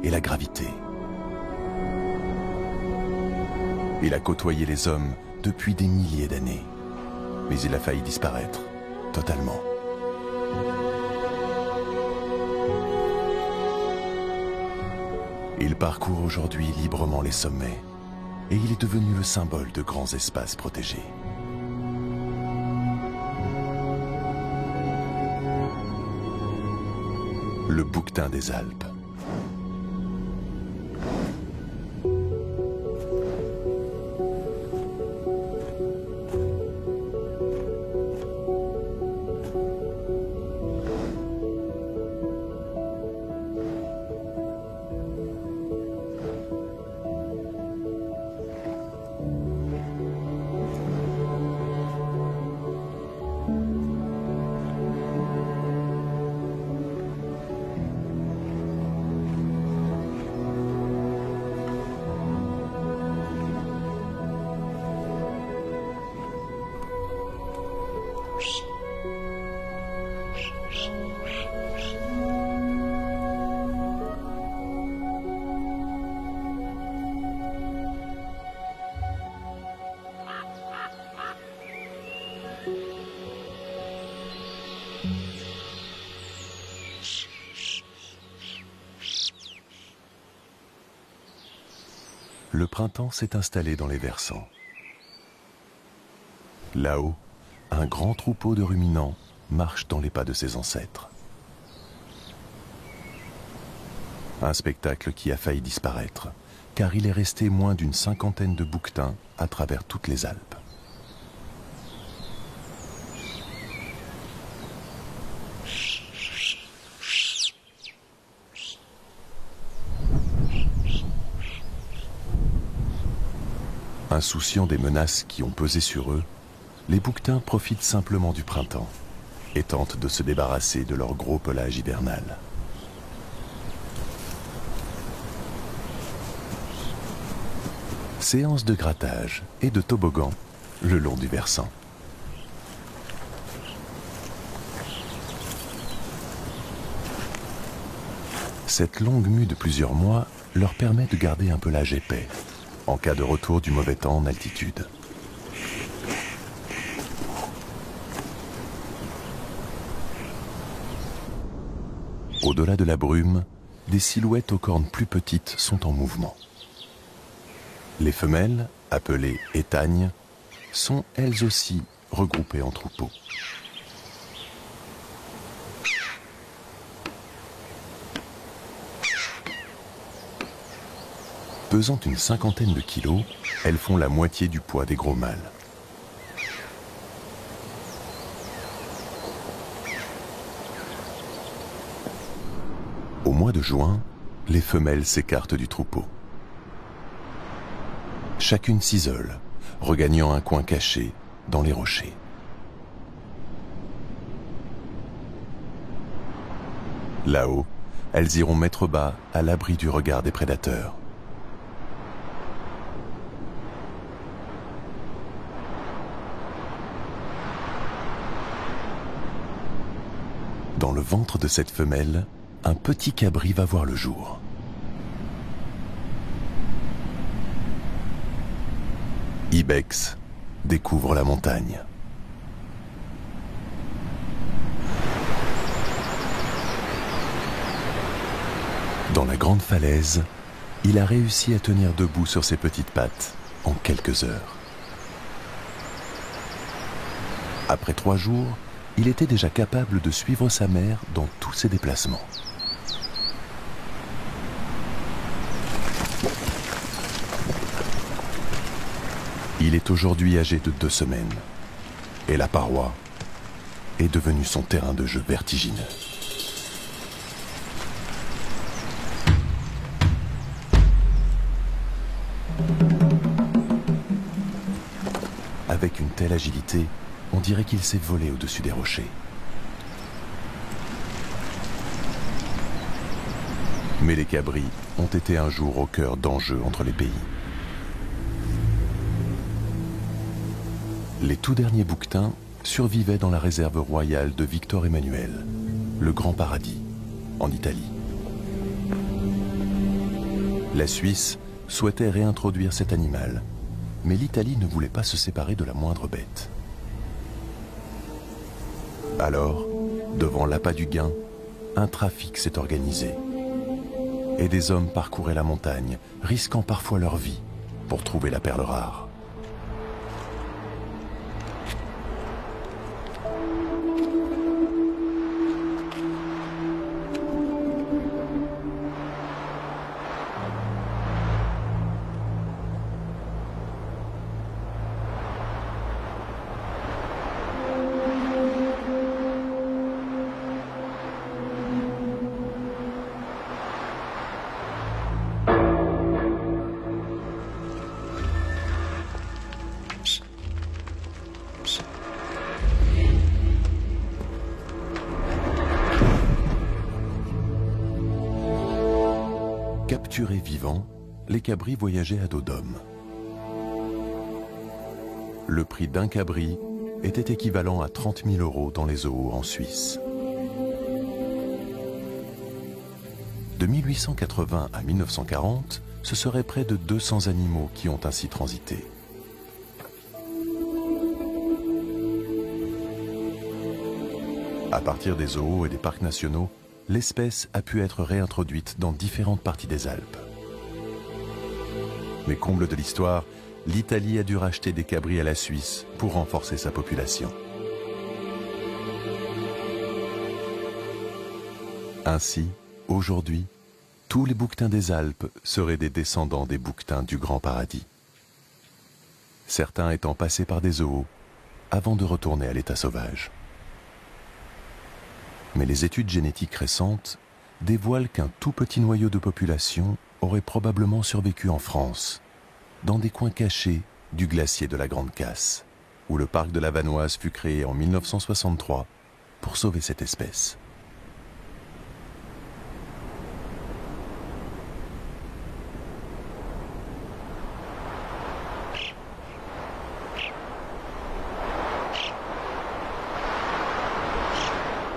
et la gravité. Il a côtoyé les hommes depuis des milliers d'années, mais il a failli disparaître totalement. Il parcourt aujourd'hui librement les sommets et il est devenu le symbole de grands espaces protégés. Le bouquetin des Alpes. Le printemps s'est installé dans les versants. Là-haut, un grand troupeau de ruminants marche dans les pas de ses ancêtres. Un spectacle qui a failli disparaître, car il est resté moins d'une cinquantaine de bouquetins à travers toutes les Alpes. Insouciants des menaces qui ont pesé sur eux, les bouquetins profitent simplement du printemps et tentent de se débarrasser de leur gros pelage hivernal. Séance de grattage et de toboggan le long du versant. Cette longue mue de plusieurs mois leur permet de garder un pelage épais en cas de retour du mauvais temps en altitude. Au-delà de la brume, des silhouettes aux cornes plus petites sont en mouvement. Les femelles, appelées étagnes, sont elles aussi regroupées en troupeaux. Pesant une cinquantaine de kilos, elles font la moitié du poids des gros mâles. Au mois de juin, les femelles s'écartent du troupeau. Chacune s'isole, regagnant un coin caché dans les rochers. Là-haut, elles iront mettre bas à l'abri du regard des prédateurs. Dans le ventre de cette femelle, un petit cabri va voir le jour. Ibex découvre la montagne. Dans la grande falaise, il a réussi à tenir debout sur ses petites pattes en quelques heures. Après 3 jours, il était déjà capable de suivre sa mère dans tous ses déplacements. Il est aujourd'hui âgé de 2 semaines et la paroi est devenue son terrain de jeu vertigineux. Avec une telle agilité, on dirait qu'il s'est volé au-dessus des rochers. Mais les cabris ont été un jour au cœur d'enjeux entre les pays. Les tout derniers bouquetins survivaient dans la réserve royale de Victor Emmanuel, le Grand Paradis, en Italie. La Suisse souhaitait réintroduire cet animal, mais l'Italie ne voulait pas se séparer de la moindre bête. Alors, devant l'appât du gain, un trafic s'est organisé. Et des hommes parcouraient la montagne, risquant parfois leur vie pour trouver la perle rare. Capturés vivants, les cabris voyageaient à dos d'homme. Le prix d'un cabri était équivalent à 30 000 € dans les zoos en Suisse. De 1880 à 1940, ce seraient près de 200 animaux qui ont ainsi transité. À partir des zoos et des parcs nationaux, l'espèce a pu être réintroduite dans différentes parties des Alpes. Mais comble de l'histoire, l'Italie a dû racheter des cabris à la Suisse pour renforcer sa population. Ainsi, aujourd'hui, tous les bouquetins des Alpes seraient des descendants des bouquetins du Grand Paradis. Certains étant passés par des zoos avant de retourner à l'état sauvage. Mais les études génétiques récentes dévoilent qu'un tout petit noyau de population aurait probablement survécu en France, dans des coins cachés du glacier de la Grande Casse, où le parc de la Vanoise fut créé en 1963 pour sauver cette espèce.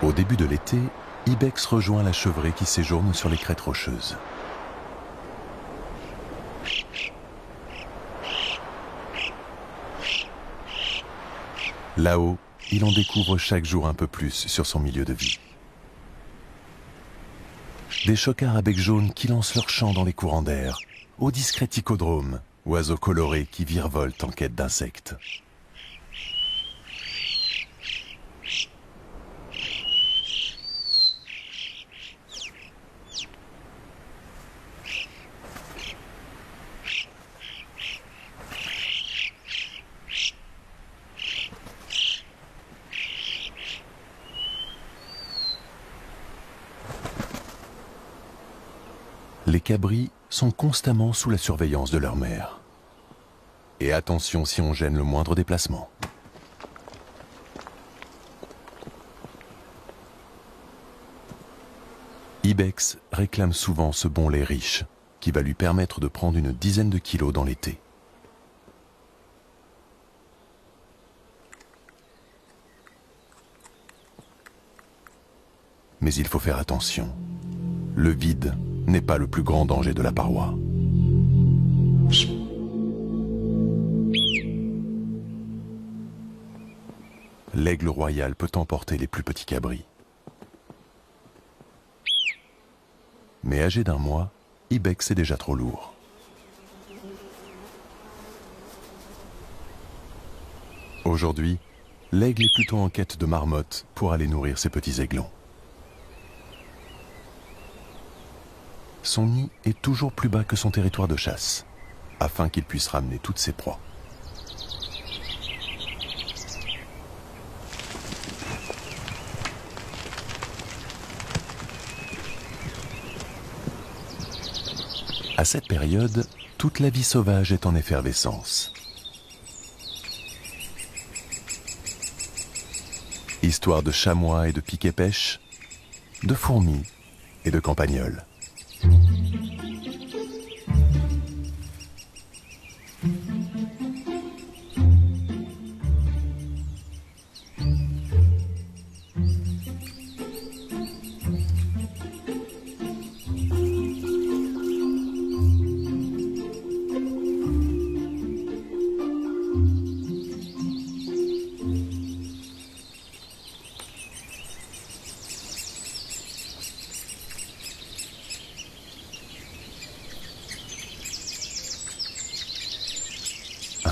Au début de l'été, Ibex rejoint la chevrée qui séjourne sur les crêtes rocheuses. Là-haut, il en découvre chaque jour un peu plus sur son milieu de vie. Des chocards à bec jaune qui lancent leur chant dans les courants d'air, au discret ticodrome, oiseaux colorés qui virevoltent en quête d'insectes. Les cabris sont constamment sous la surveillance de leur mère. Et attention si on gêne le moindre déplacement. Ibex réclame souvent ce bon lait riche, qui va lui permettre de prendre une dizaine de kilos dans l'été. Mais il faut faire attention. Le vide n'est pas le plus grand danger de la paroi. L'aigle royal peut emporter les plus petits cabris. Mais âgé d'1 mois, Ibex est déjà trop lourd. Aujourd'hui, l'aigle est plutôt en quête de marmottes pour aller nourrir ses petits aiglons. Son nid est toujours plus bas que son territoire de chasse, afin qu'il puisse ramener toutes ses proies. À cette période, toute la vie sauvage est en effervescence. Histoire de chamois et de piquets-pêches, de fourmis et de campagnols.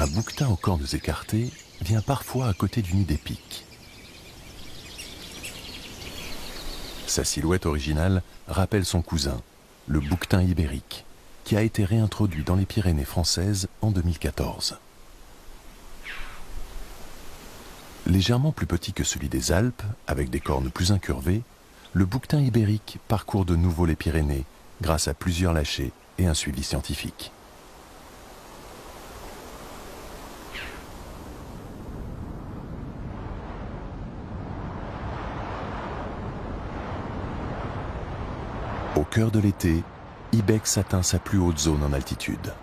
Un bouquetin aux cornes écartées vient parfois à côté du nid des pics. Sa silhouette originale rappelle son cousin, le bouquetin ibérique, qui a été réintroduit dans les Pyrénées françaises en 2014. Légèrement plus petit que celui des Alpes, avec des cornes plus incurvées, le bouquetin ibérique parcourt de nouveau les Pyrénées grâce à plusieurs lâchers et un suivi scientifique. Au cœur de l'été, Ibex atteint sa plus haute zone en altitude.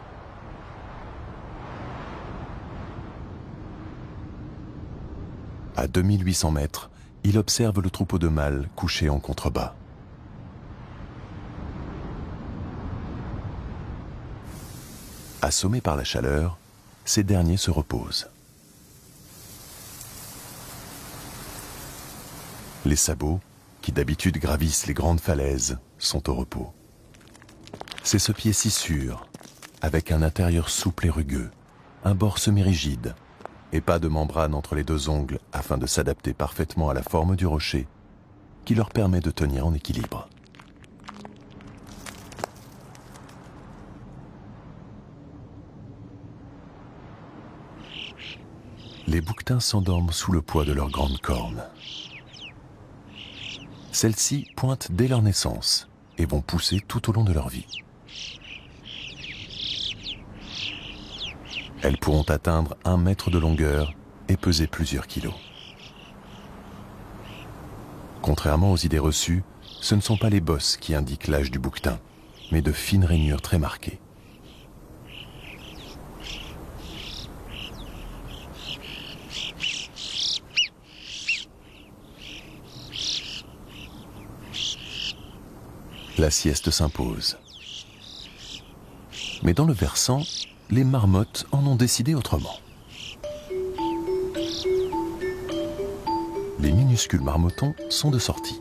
À 2800 mètres, il observe le troupeau de mâles couché en contrebas. Assommés par la chaleur, ces derniers se reposent. Les sabots, qui d'habitude gravissent les grandes falaises, sont au repos. C'est ce pied si sûr, avec un intérieur souple et rugueux, un bord semi-rigide, et pas de membrane entre les deux ongles afin de s'adapter parfaitement à la forme du rocher, qui leur permet de tenir en équilibre. Les bouquetins s'endorment sous le poids de leurs grandes cornes. Celles-ci pointent dès leur naissance et vont pousser tout au long de leur vie. Elles pourront atteindre 1 mètre de longueur et peser plusieurs kilos. Contrairement aux idées reçues, ce ne sont pas les bosses qui indiquent l'âge du bouquetin, mais de fines rainures très marquées. La sieste s'impose. Mais dans le versant, les marmottes en ont décidé autrement. Les minuscules marmotons sont de sortie.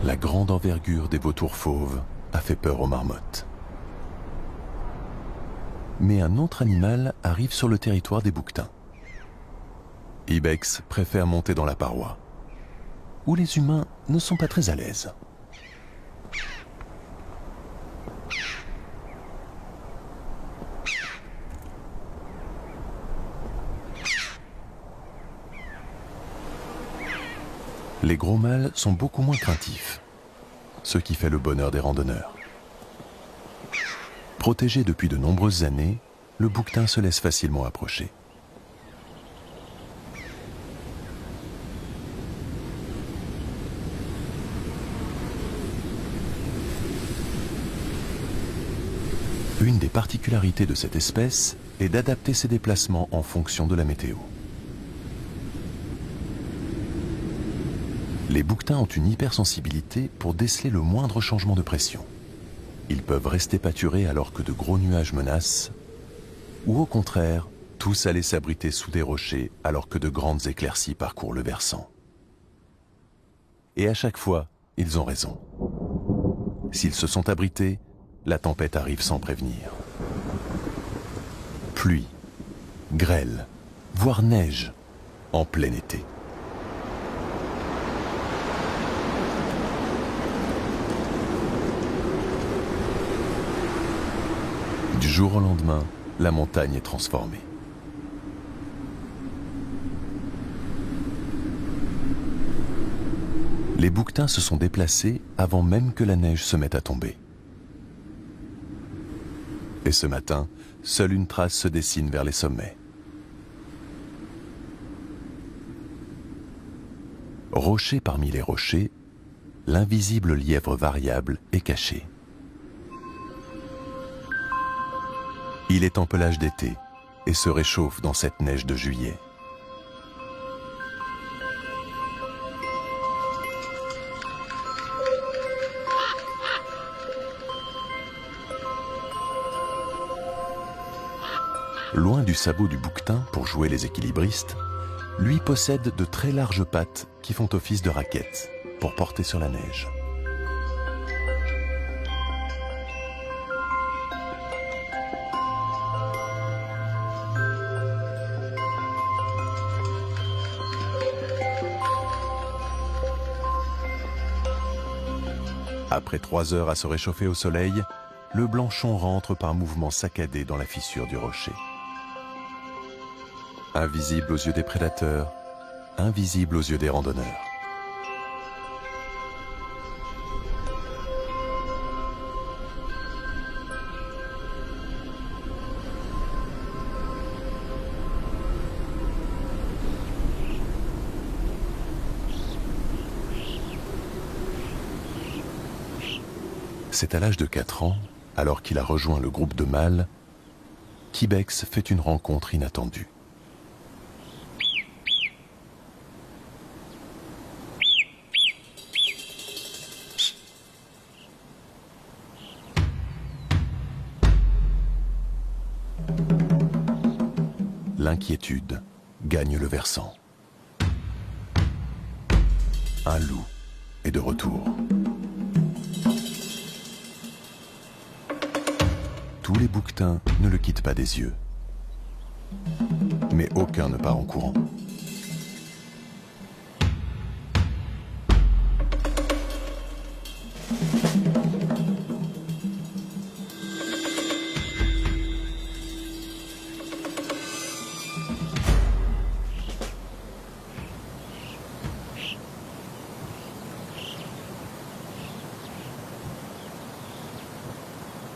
La grande envergure des vautours fauves a fait peur aux marmottes. Mais un autre animal arrive sur le territoire des bouquetins. Ibex préfère monter dans la paroi, où les humains ne sont pas très à l'aise. Les gros mâles sont beaucoup moins craintifs, ce qui fait le bonheur des randonneurs. Protégé depuis de nombreuses années, le bouquetin se laisse facilement approcher. Une des particularités de cette espèce est d'adapter ses déplacements en fonction de la météo. Les bouquetins ont une hypersensibilité pour déceler le moindre changement de pression. Ils peuvent rester pâturés alors que de gros nuages menacent, ou au contraire, tous aller s'abriter sous des rochers alors que de grandes éclaircies parcourent le versant. Et à chaque fois, ils ont raison. S'ils se sont abrités, la tempête arrive sans prévenir. Pluie, grêle, voire neige, en plein été. jour au lendemain, la montagne est transformée. Les bouquetins se sont déplacés avant même que la neige se mette à tomber. Et ce matin, seule une trace se dessine vers les sommets. Rocher parmi les rochers, l'invisible lièvre variable est caché. Il est en pelage d'été et se réchauffe dans cette neige de juillet. Loin du sabot du bouquetin pour jouer les équilibristes, lui possède de très larges pattes qui font office de raquettes pour porter sur la neige. Après 3 heures à se réchauffer au soleil, le blanchon rentre par mouvement saccadé dans la fissure du rocher. Invisible aux yeux des prédateurs, invisible aux yeux des randonneurs. C'est à l'âge de 4 ans, alors qu'il a rejoint le groupe de mâles, qu'Ibex fait une rencontre inattendue. L'inquiétude gagne le versant. Un loup est de retour. Tous les bouquetins ne le quittent pas des yeux. Mais aucun ne part en courant.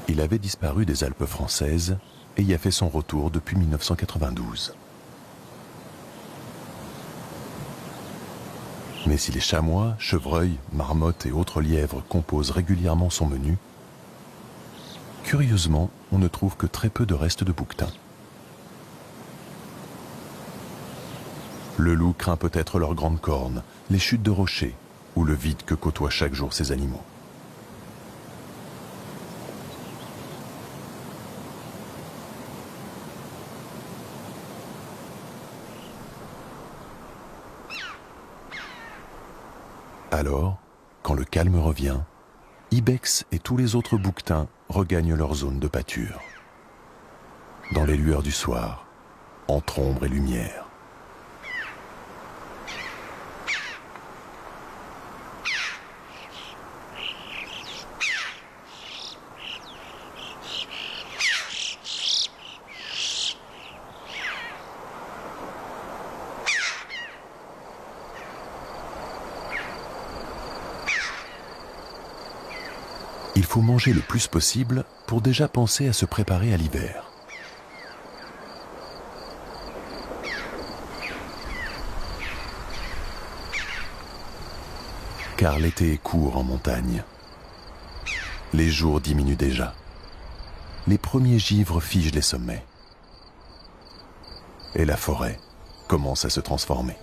Il avait disparu des Alpes françaises et y a fait son retour depuis 1992. Mais si les chamois, chevreuils, marmottes et autres lièvres composent régulièrement son menu, curieusement, on ne trouve que très peu de restes de bouquetins. Le loup craint peut-être leurs grandes cornes, les chutes de rochers ou le vide que côtoient chaque jour ces animaux. Alors, quand le calme revient, Ibex et tous les autres bouquetins regagnent leur zone de pâture. Dans les lueurs du soir, entre ombre et lumière. Il faut manger le plus possible pour déjà penser à se préparer à l'hiver. Car l'été est court en montagne. Les jours diminuent déjà. Les premiers givres figent les sommets. Et la forêt commence à se transformer.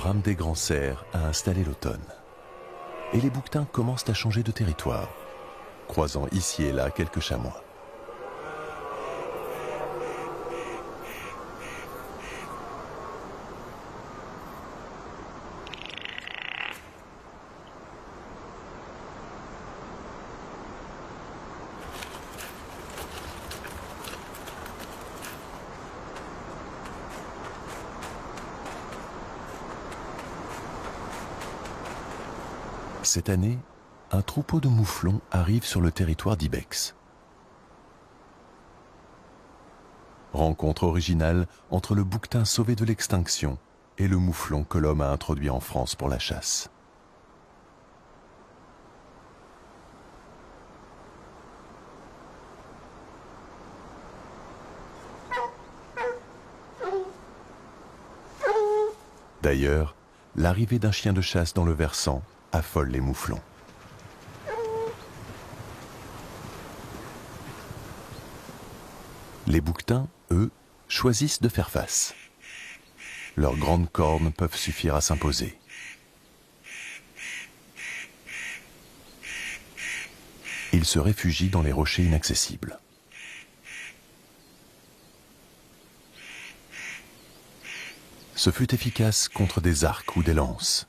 brame des grands cerfs a installé l'automne. Et les bouquetins commencent à changer de territoire, croisant ici et là quelques chamois. Cette année, un troupeau de mouflons arrive sur le territoire d'Ibex. Rencontre originale entre le bouquetin sauvé de l'extinction et le mouflon que l'homme a introduit en France pour la chasse. D'ailleurs, l'arrivée d'un chien de chasse dans le versant affole les mouflons. Les bouquetins, eux, choisissent de faire face. Leurs grandes cornes peuvent suffire à s'imposer. Ils se réfugient dans les rochers inaccessibles. Ce fut efficace contre des arcs ou des lances,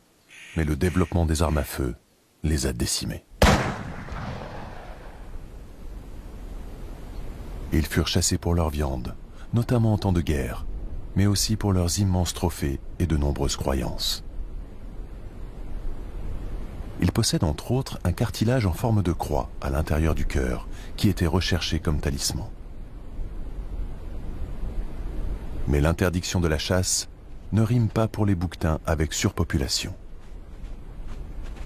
mais le développement des armes à feu les a décimés. Ils furent chassés pour leur viande, notamment en temps de guerre, mais aussi pour leurs immenses trophées et de nombreuses croyances. Ils possèdent entre autres un cartilage en forme de croix à l'intérieur du cœur, qui était recherché comme talisman. Mais l'interdiction de la chasse ne rime pas pour les bouquetins avec surpopulation.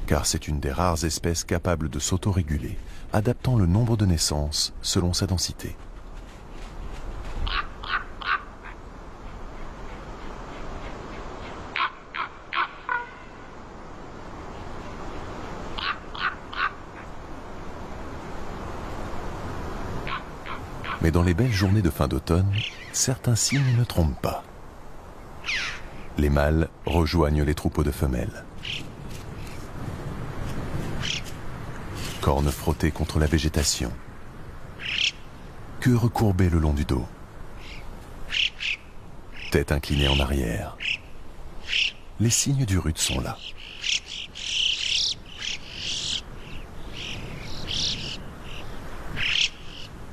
Car c'est une des rares espèces capables de s'autoréguler, adaptant le nombre de naissances selon sa densité. Mais dans les belles journées de fin d'automne, certains signes ne trompent pas. Les mâles rejoignent les troupeaux de femelles. Cornes frottées contre la végétation, queue recourbée le long du dos, tête inclinée en arrière. Les signes du rude sont là.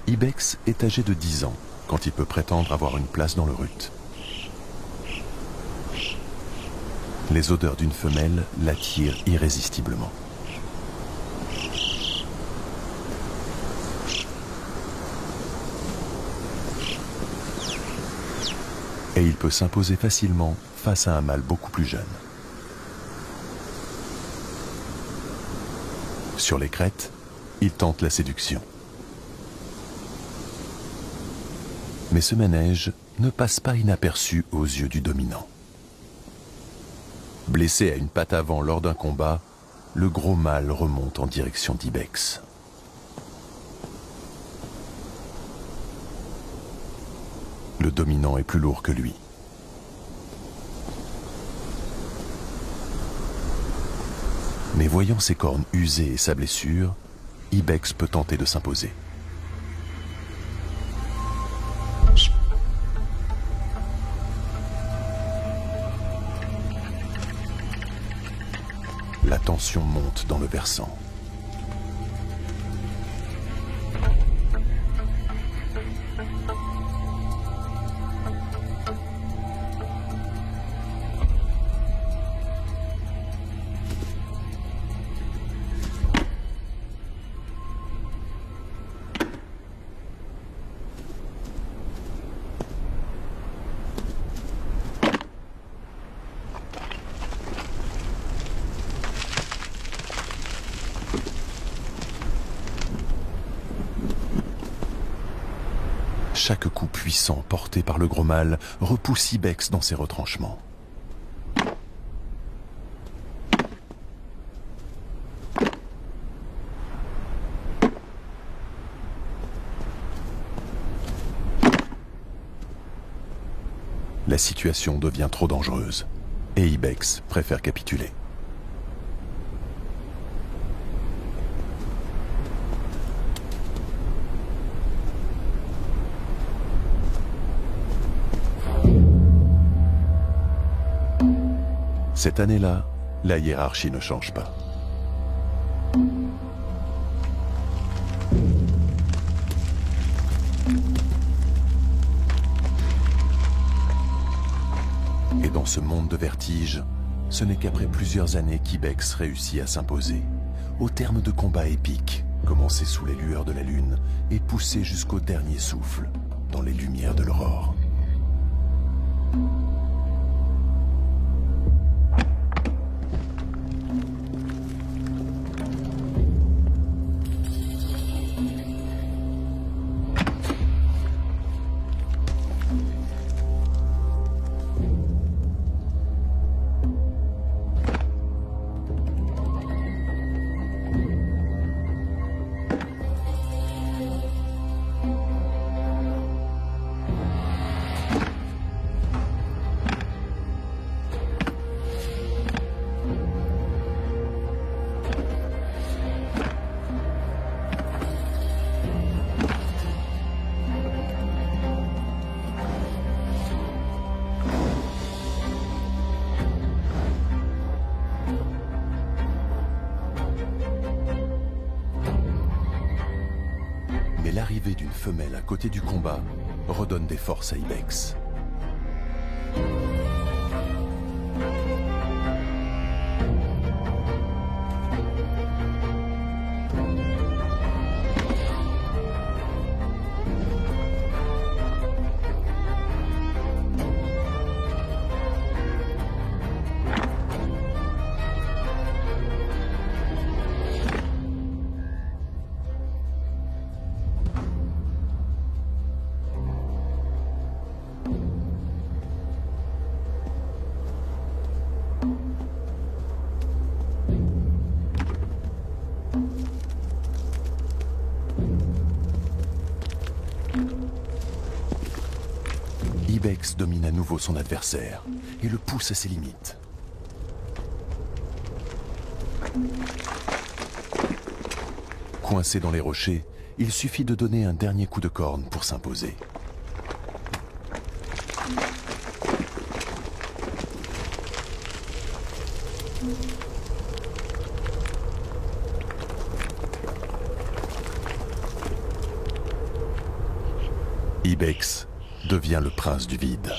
Ibex est âgé de 10 ans quand il peut prétendre avoir une place dans le rut. Les odeurs d'une femelle l'attirent irrésistiblement. Et il peut s'imposer facilement face à un mâle beaucoup plus jeune. Sur les crêtes, il tente la séduction. Mais ce manège ne passe pas inaperçu aux yeux du dominant. Blessé à une patte avant lors d'un combat, le gros mâle remonte en direction d'Ibex. Le dominant est plus lourd que lui. Mais voyant ses cornes usées et sa blessure, Ibex peut tenter de s'imposer. La tension monte dans le versant. Chaque coup puissant porté par le gros mâle repousse Ibex dans ses retranchements. La situation devient trop dangereuse. et Ibex préfère capituler. Cette année-là, la hiérarchie ne change pas. Et dans ce monde de vertige, ce n'est qu'après plusieurs années qu'Ibex réussit à s'imposer, au terme de combats épiques, commencés sous les lueurs de la lune et poussés jusqu'au dernier souffle, dans les lumières de l'aurore. Mais l'arrivée d'une femelle à côté du combat redonne des forces à Ibex. Ibex domine à nouveau son adversaire et le pousse à ses limites. Coincé dans les rochers, il suffit de donner un dernier coup de corne pour s'imposer. Ibex devient le prince du vide.